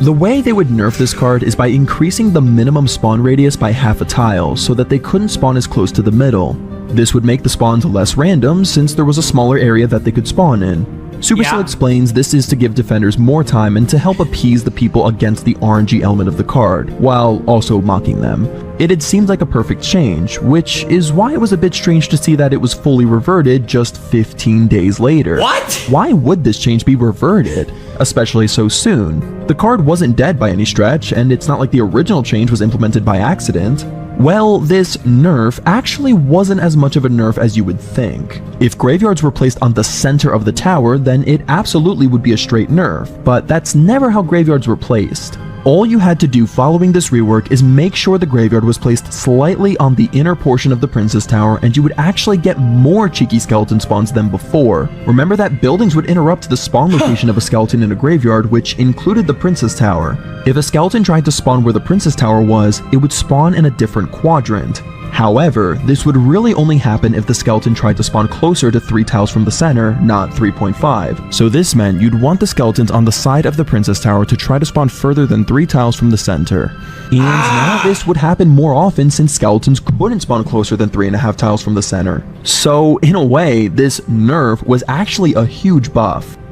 The way they would nerf this card is by increasing the minimum spawn radius by half a tile so that they couldn't spawn as close to the middle. This would make the spawns less random since there was a smaller area that they could spawn in. Supercell explains this is to give defenders more time and to help appease the people against the RNG element of the card, while also mocking them. It had seemed like a perfect change, which is why it was a bit strange to see that it was fully reverted just 15 days later. What? Why would this change be reverted, especially so soon? The card wasn't dead by any stretch, and it's not like the original change was implemented by accident. Well, this nerf actually wasn't as much of a nerf as you would think. If graveyards were placed on the center of the tower, then it absolutely would be a straight nerf, but that's never how graveyards were placed. All you had to do following this rework is make sure the graveyard was placed slightly on the inner portion of the Princess Tower, and you would actually get more cheeky skeleton spawns than before. Remember that buildings would interrupt the spawn location of a skeleton in a graveyard, which included the Princess Tower. If a skeleton tried to spawn where the Princess Tower was, it would spawn in a different quadrant. However, this would really only happen if the skeleton tried to spawn closer to 3 tiles from the center, not 3.5. So this meant you'd want the skeletons on the side of the Princess Tower to try to spawn further than 3 tiles from the center. And now this would happen more often since skeletons couldn't spawn closer than 3.5 tiles from the center. So in a way, this nerf was actually a huge buff.